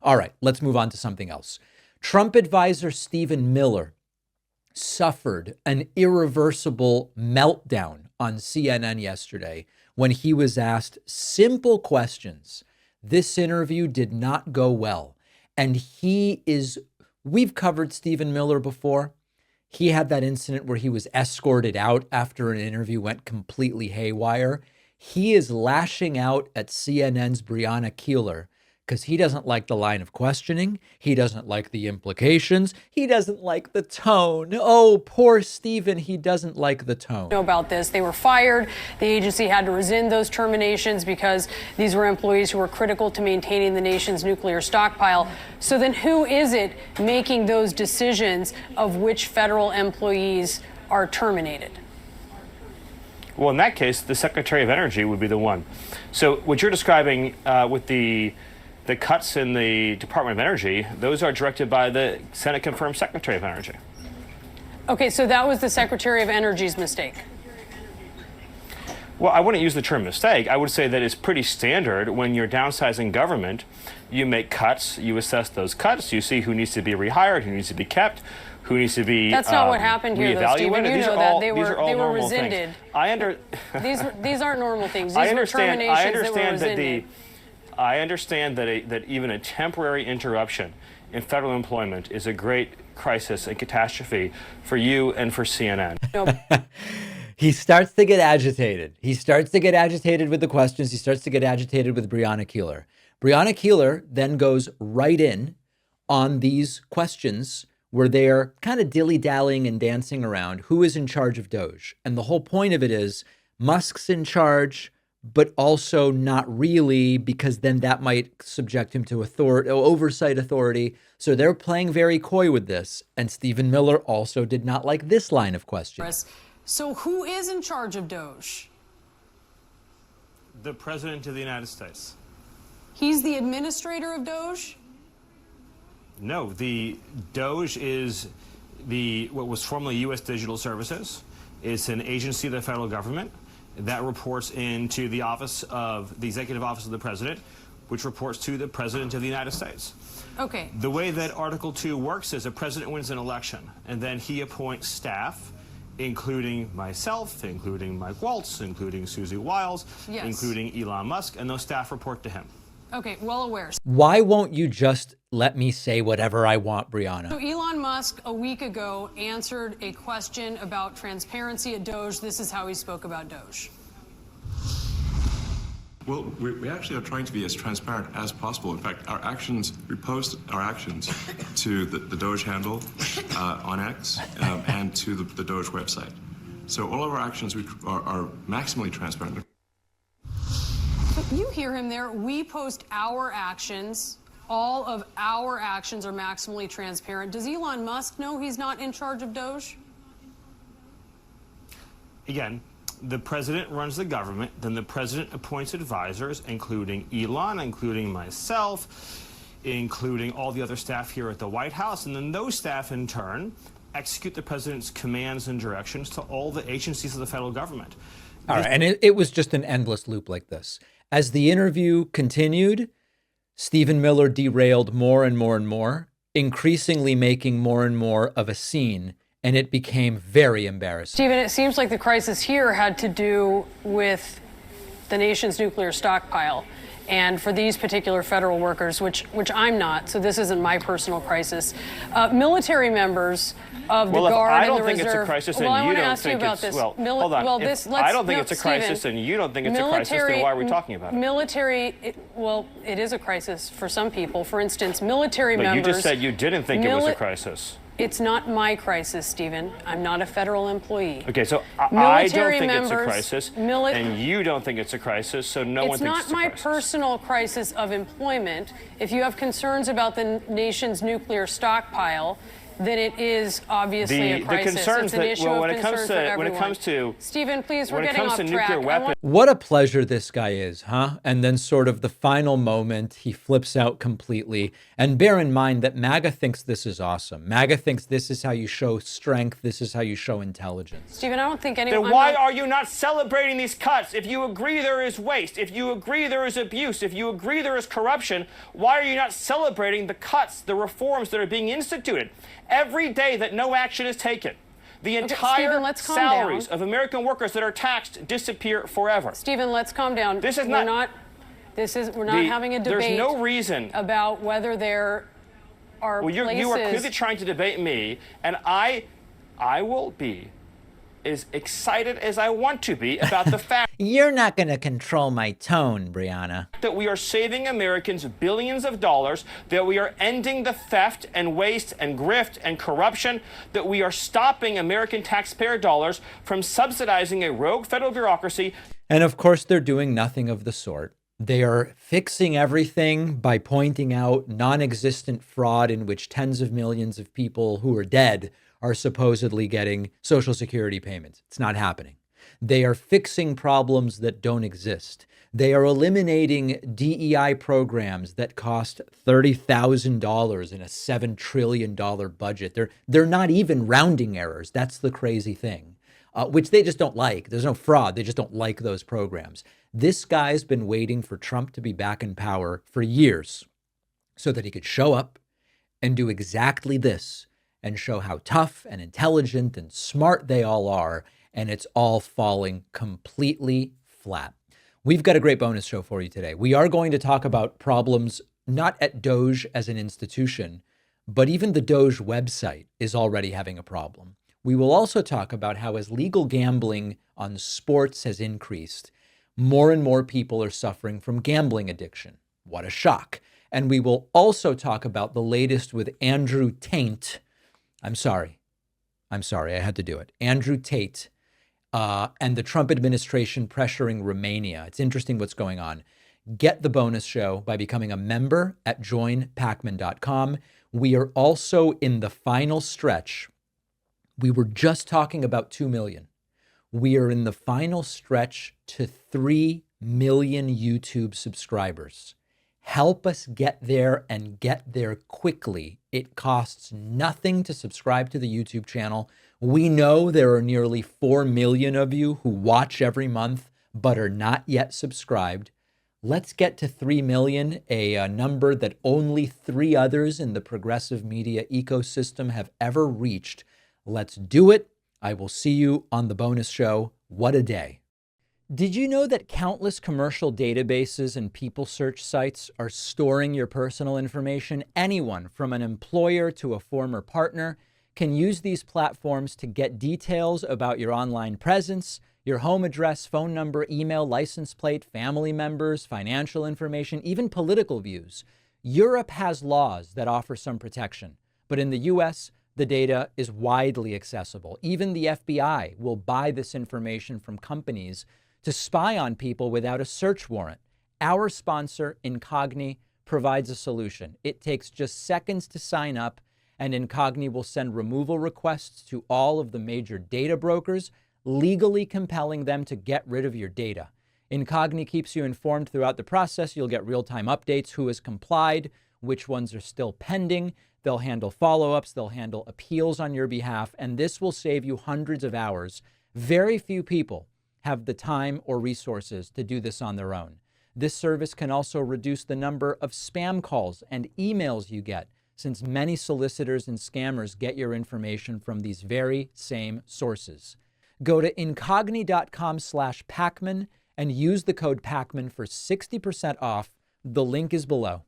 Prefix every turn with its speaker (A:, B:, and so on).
A: All right, let's move on to something else. Trump advisor Stephen Miller suffered an irreversible meltdown on CNN yesterday when he was asked simple questions. This interview did not go well. And we've covered Stephen Miller before. He had that incident where he was escorted out after an interview went completely haywire. He is lashing out at CNN's Brianna Keilar because he doesn't like the line of questioning. He doesn't like the implications. He doesn't like the tone. Oh, poor Stephen, he doesn't like the tone.
B: About this, they were fired. The agency had to rescind those terminations because these were employees who were critical to maintaining the nation's nuclear stockpile. So then who is it making those decisions of which federal employees are terminated?
C: Well, in that case, the Secretary of Energy would be the one. So what you're describing with the cuts in the Department of Energy, those are directed by the Senate-confirmed Secretary of Energy.
B: Okay, so that was the Secretary of Energy's mistake.
C: Well, I wouldn't use the term mistake. I would say that it's pretty standard when you're downsizing government. You make cuts, you assess those cuts, you see who needs to be rehired, who needs to be kept, who needs to be
B: That's not what happened here, though, Stephen. You know that. They were rescinded. These aren't normal things. These were terminations that were rescinded.
C: I understand that even a temporary interruption in federal employment is a great crisis and catastrophe for you and for CNN.
A: He starts to get agitated. He starts to get agitated with the questions. He starts to get agitated with Brianna Keilar. Brianna Keilar then goes right in on these questions where they're kind of dilly-dallying and dancing around who is in charge of Doge. And the whole point of it is Musk's in charge, but also not really, because then that might subject him to oversight authority. So they're playing very coy with this. And Stephen Miller also did not like this line of question.
B: So who is in charge of Doge?
C: The President of the United States.
B: He's the administrator of Doge?
C: No, the Doge is what was formerly U.S. Digital Services. It's an agency of the federal government that reports into the executive office of the president, which reports to the President of the United States.
B: Okay.
C: The way that Article 2 works is a president wins an election, and then he appoints staff, including myself, including Mike Waltz, including Susie Wiles, including Elon Musk, and those staff report to him.
B: Okay, well aware.
A: Why won't you just let me say whatever I want, Brianna?
B: So Elon Musk a week ago answered a question about transparency at Doge. This is how he spoke about Doge.
D: Well, we actually are trying to be as transparent as possible. In fact, we post our actions to the Doge handle on X and to the Doge website. So all of our actions are maximally transparent.
B: You hear him there. We post our actions. All of our actions are maximally transparent. Does Elon Musk know he's not in charge of Doge?
C: Again, the president runs the government, then the president appoints advisors, including Elon, including myself, including all the other staff here at the White House, and then those staff in turn execute the president's commands and directions to all the agencies of the federal government.
A: All right, and it was just an endless loop like this. As the interview continued, Stephen Miller derailed more and more and more, increasingly making more and more of a scene, and it became very embarrassing.
B: Stephen, it seems like the crisis here had to do with the nation's nuclear stockpile. And for these particular federal workers, which I'm not, so this isn't my personal crisis, military members of the Guard and the Reserve.
C: I don't think it's a crisis, and you don't think it's, well, hold on. I don't think it's a crisis, and you don't think it's a crisis, then why are we talking about it?
B: Well, it is a crisis for some people. For instance, military members.
C: But you just said you didn't think it was a crisis.
B: It's not my crisis, Stephen. I'm not a federal employee.
C: Okay, so I don't think it's a crisis, and you don't think it's a crisis, so no one thinks it's a crisis.
B: It's not my personal crisis of employment. If you have concerns about the nation's nuclear stockpile, then it is obviously a crisis.
C: The concerns
B: it's an
C: that,
B: issue
C: well,
B: of
C: when it comes
B: concern
C: to
B: for everyone.
C: when it comes to
B: Stephen, please, we're
C: when it
B: getting
C: comes
B: off
C: to
B: track.
C: nuclear weapons.
A: What a pleasure this guy is, huh? And then sort of the final moment, he flips out completely. And bear in mind that MAGA thinks this is awesome. MAGA thinks this is how you show strength. This is how you show intelligence.
B: Stephen, I don't think anyone...
C: Then why are you not celebrating these cuts? If you agree there is waste, if you agree there is abuse, if you agree there is corruption, why are you not celebrating the cuts, the reforms that are being instituted? Every day that no action is taken, the entire
B: Stephen, let's calm
C: salaries
B: down.
C: of American workers that are taxed disappear forever.
B: Stephen, let's calm down.
C: This is
B: we're
C: not
B: having a debate.
C: There's no reason
B: about whether there are
C: Well,
B: places.
C: you are clearly trying to debate me, and I will be as excited as I want to be about the fact
A: You're not going to control my tone, Brianna.
C: that we are saving Americans billions of dollars, that we are ending the theft and waste and grift and corruption, that we are stopping American taxpayer dollars from subsidizing a rogue federal bureaucracy.
A: And of course, they're doing nothing of the sort. They are fixing everything by pointing out non-existent fraud in which tens of millions of people who are dead are supposedly getting Social Security payments. It's not happening. They are fixing problems that don't exist. They are eliminating DEI programs that cost $30,000 in a $7 trillion budget. They're not even rounding errors. That's the crazy thing, which they just don't like. There's no fraud. They just don't like those programs. This guy's been waiting for Trump to be back in power for years so that he could show up and do exactly this and show how tough and intelligent and smart they all are. And it's all falling completely flat. We've got a great bonus show for you today. We are going to talk about problems not at Doge as an institution, but even the Doge website is already having a problem. We will also talk about how as legal gambling on sports has increased, more and more people are suffering from gambling addiction. What a shock. And we will also talk about the latest with Andrew Tate. I'm sorry, I had to do it. Andrew Tate and the Trump administration pressuring Romania. It's interesting what's going on. Get the bonus show by becoming a member at joinpacman.com. We are also in the final stretch. We were just talking about 2 million. We are in the final stretch to 3 million YouTube subscribers. Help us get there and get there quickly. It costs nothing to subscribe to the YouTube channel. We know there are nearly 4 million of you who watch every month but are not yet subscribed. Let's get to 3 million, a number that only 3 others in the progressive media ecosystem have ever reached. Let's do it. I will see you on the bonus show. What a day. Did you know that countless commercial databases and people search sites are storing your personal information? Anyone, from an employer to a former partner, can use these platforms to get details about your online presence, your home address, phone number, email, license plate, family members, financial information, even political views. Europe has laws that offer some protection, but in the US, the data is widely accessible. Even the FBI will buy this information from companies to spy on people without a search warrant. Our sponsor, Incogni, provides a solution. It takes just seconds to sign up, and Incogni will send removal requests to all of the major data brokers, legally compelling them to get rid of your data. Incogni keeps you informed throughout the process. You'll get real-time updates, who has complied, which ones are still pending. They'll handle follow-ups, they'll handle appeals on your behalf, and this will save you hundreds of hours. Very few people have the time or resources to do this on their own. This service can also reduce the number of spam calls and emails you get, since many solicitors and scammers get your information from these very same sources. Go to incogni.com/Pacman and use the code Pacman for 60% off. The link is below.